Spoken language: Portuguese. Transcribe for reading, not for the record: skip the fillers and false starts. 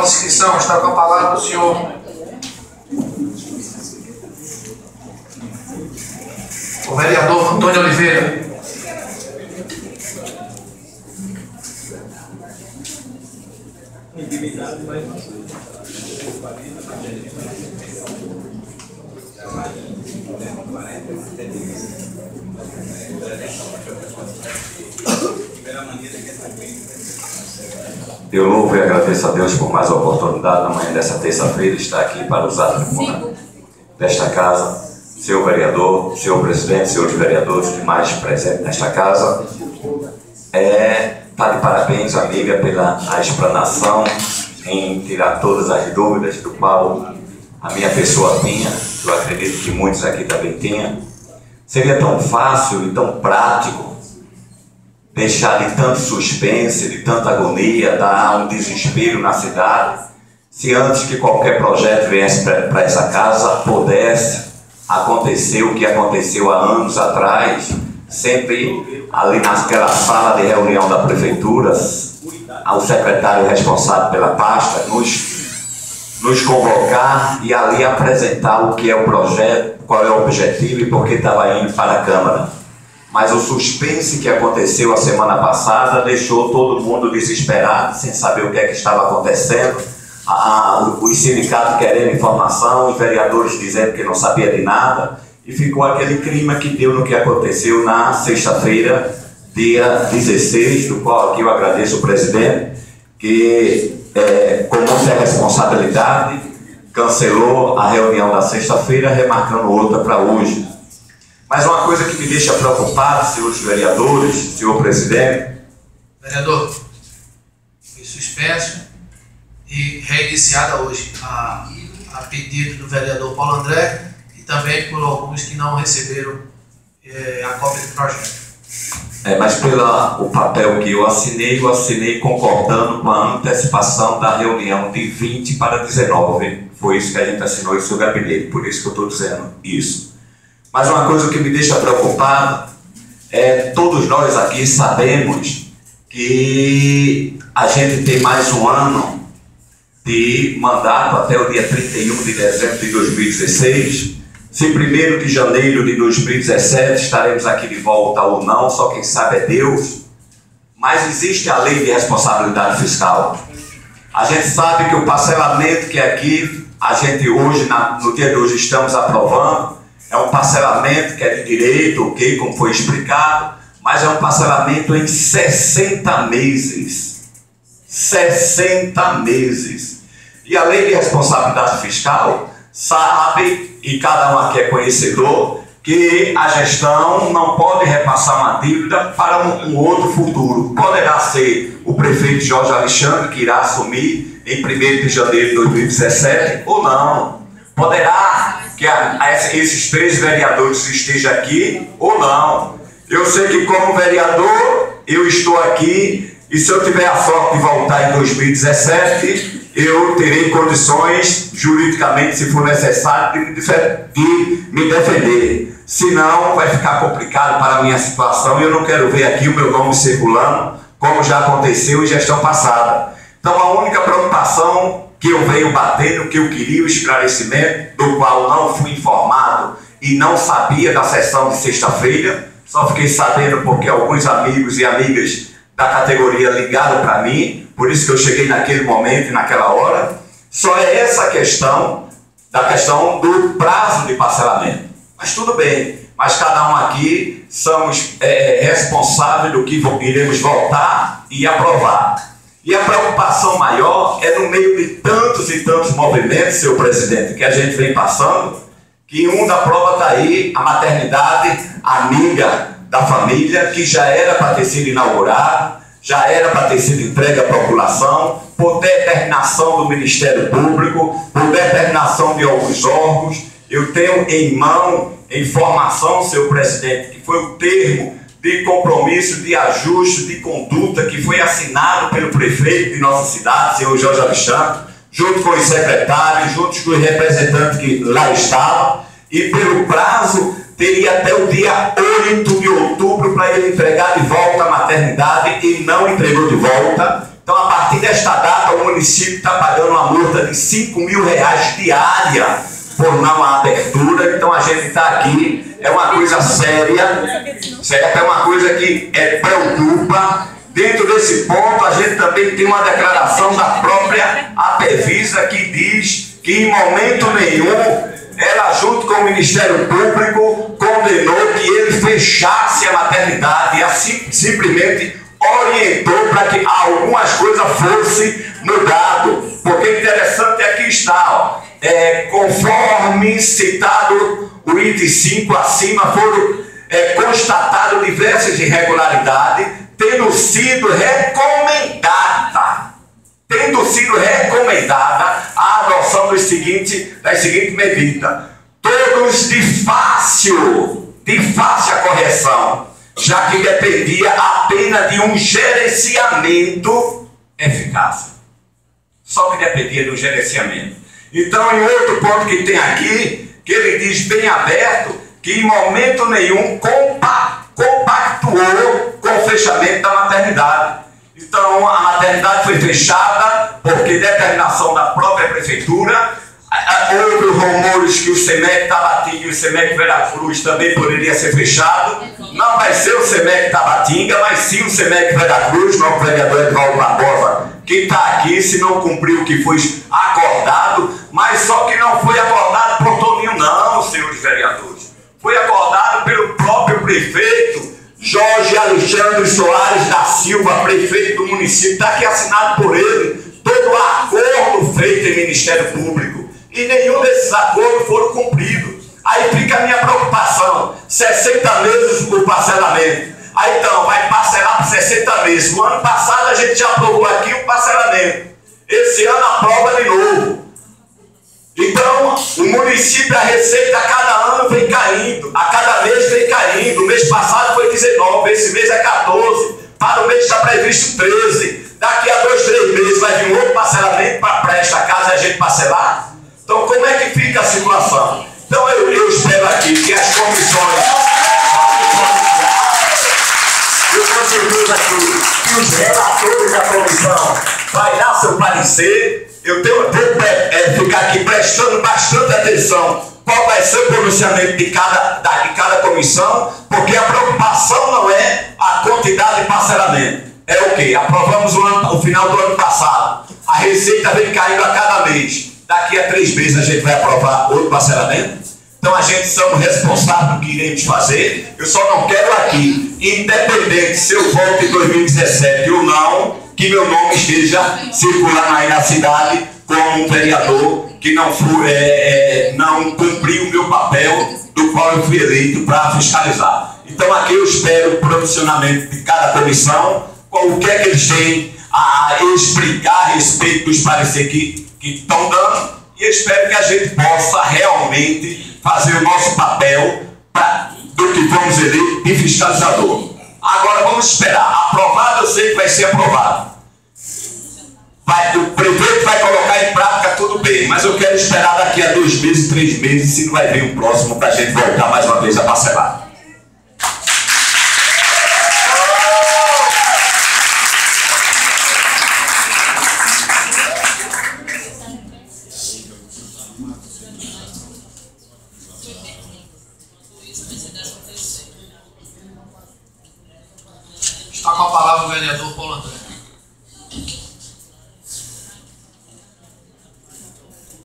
de inscrição. Está com a palavra o senhor o vereador Antônio Oliveira. Eu louvo e agradeço a Deus por mais a oportunidade na manhã dessa terça-feira estar aqui para usar a tribuna desta casa. Senhor vereador, senhor presidente, senhores vereadores, demais presentes nesta casa, está de parabéns, amiga, pela explanação em tirar todas as dúvidas do qual a minha pessoa tinha, eu acredito que muitos aqui também tinham. Seria tão fácil e tão prático deixar de tanto suspense, de tanta agonia, dar um desespero na cidade, se antes que qualquer projeto viesse para essa casa, pudesse acontecer o que aconteceu há anos atrás, sempre ali naquela sala de reunião da prefeitura, ao secretário responsável pela pasta, nos convocar e ali apresentar o que é o projeto, qual é o objetivo e por que estava indo para a Câmara. Mas o suspense que aconteceu a semana passada deixou todo mundo desesperado, sem saber o que é que estava acontecendo. Os sindicatos querendo informação, os vereadores dizendo que não sabia de nada, e ficou aquele clima que deu no que aconteceu na sexta-feira, dia 16, do qual aqui eu agradeço o presidente, que com muita responsabilidade cancelou a reunião da sexta-feira, remarcando outra para hoje. Mas uma coisa que me deixa preocupado, senhores vereadores, senhor presidente. Vereador, foi suspenso e reiniciada hoje a pedido do vereador Paulo André e também por alguns que não receberam a cópia do projeto. Mas pelo papel que eu assinei concordando com a antecipação da reunião de 20 para 19. Foi isso que a gente assinou em seu gabinete, por isso que eu estou dizendo isso. Mas uma coisa que me deixa preocupado todos nós aqui sabemos que a gente tem mais um ano de mandato até o dia 31 de dezembro de 2016. Se 1º de janeiro de 2017 estaremos aqui de volta ou não, só quem sabe é Deus. Mas existe a lei de responsabilidade fiscal. A gente sabe que o parcelamento que aqui a gente hoje, no dia de hoje, estamos aprovando, é um parcelamento que é de direito, ok, como foi explicado, mas é um parcelamento em 60 meses. 60 meses. E a lei de responsabilidade fiscal sabe, e cada um aqui é conhecedor, que a gestão não pode repassar uma dívida para um outro futuro. Poderá ser o prefeito Jorge Alexandre, que irá assumir em 1º de janeiro de 2017, ou não. Poderá que esses 3 vereadores estejam aqui, ou não. Eu sei que como vereador, eu estou aqui, e se eu tiver a sorte de voltar em 2017, eu terei condições, juridicamente, se for necessário, de me defender. Senão, vai ficar complicado para a minha situação e eu não quero ver aqui o meu nome circulando, como já aconteceu em gestão passada. Então, a única preocupação que eu venho batendo, que eu queria o esclarecimento, do qual não fui informado e não sabia da sessão de sexta-feira, só fiquei sabendo porque alguns amigos e amigas da categoria ligaram para mim, por isso que eu cheguei naquele momento e naquela hora. Só é essa questão, da questão do prazo de parcelamento. Mas tudo bem, mas cada um aqui somos responsáveis do que iremos votar e aprovar. E a preocupação maior é no meio de tantos e tantos movimentos, senhor presidente, que a gente vem passando, que um da prova está aí, a maternidade amiga da família, que já era para ter sido inaugurado, já era para ter sido entregue à população, por determinação do Ministério Público, por determinação de alguns órgãos. Eu tenho em mão informação, senhor presidente, que foi o termo de compromisso, de ajuste, de conduta que foi assinado pelo prefeito de nossa cidade, senhor Jorge Alexandre, junto com os secretários, junto com os representantes que lá estavam, e pelo prazo teria até o dia 8 de outubro para ele entregar de volta a maternidade, e não entregou de volta. Então, a partir desta data, o município está pagando uma multa de R$5.000 diária por não abertura. Então, a gente está aqui, é uma coisa séria, certo? É uma coisa que preocupa. Dentro desse ponto, a gente também tem uma declaração da própria APEVISA que diz que, em momento nenhum, ela, junto com o Ministério Público, condenou que ele fechasse a maternidade e assim simplesmente orientou para que algumas coisas fossem mudadas. Porque interessante aqui está, conforme citado o item 5 acima, foram constatadas diversas irregularidades, tendo sido recomendada a adoção das seguintes medidas. Todos de fácil a correção, já que dependia apenas de um gerenciamento eficaz. Só que dependia de um gerenciamento. Então, em outro ponto que tem aqui, que ele diz bem aberto, que em momento nenhum compactuou com o fechamento da maternidade. Então, a maternidade foi fechada porque determinação da própria prefeitura. Houve rumores que o SEMEC Tabatinga e o SEMEC Veracruz também poderia ser fechado. Não vai ser o SEMEC Tabatinga, mas sim o SEMEC Veracruz, nosso vereador Edvaldo Barbosa, que está aqui, se não cumpriu o que foi acordado, mas só que não foi acordado por Toninho não, senhores vereadores. Foi acordado pelo próprio prefeito Jorge Alexandre Soares da Silva, prefeito do município. Está aqui assinado por ele todo o acordo feito em Ministério Público. E nenhum desses acordos foram cumpridos. Aí fica a minha preocupação: 60 meses o parcelamento. Aí então, vai parcelar por 60 meses. No ano passado a gente já aprovou aqui o parcelamento. Esse ano aprova de novo. Então, o município, a receita a cada ano vem caindo, a cada mês vem caindo. O mês passado foi 19, esse mês é 14. Para o mês está previsto 13. Daqui a 2, 3 meses vai vir um outro parcelamento para esta casa e a gente parcelar. Então, como é que fica a situação? Então, eu espero aqui que as comissões, eu tenho certeza que os relatores da comissão vai dar seu parecer. Eu tenho que ficar aqui prestando bastante atenção qual vai ser o pronunciamento de cada comissão, porque a preocupação não é a quantidade de parcelamento. É o quê? Aprovamos o final do ano passado. A receita vem caindo a cada mês. Daqui a 3 meses a gente vai aprovar outro parcelamento. Então a gente somos responsáveis do que iremos fazer. Eu só não quero aqui, independente se eu volto em 2017 ou não, que meu nome esteja circulando aí na cidade como um vereador que não cumpriu o meu papel do qual eu fui eleito para fiscalizar. Então aqui eu espero o pronunciamento de cada comissão, o que é que eles têm a explicar a respeito dos pareceres que estão dando, e eu espero que a gente possa realmente fazer o nosso papel do que fomos eleito de fiscalizador. Agora vamos esperar. Aprovado, eu sei que vai ser aprovado. O prefeito vai colocar em prática, tudo bem, mas eu quero esperar daqui a 2 meses, 3 meses, se não vai vir um próximo para a gente voltar mais uma vez a parcelar.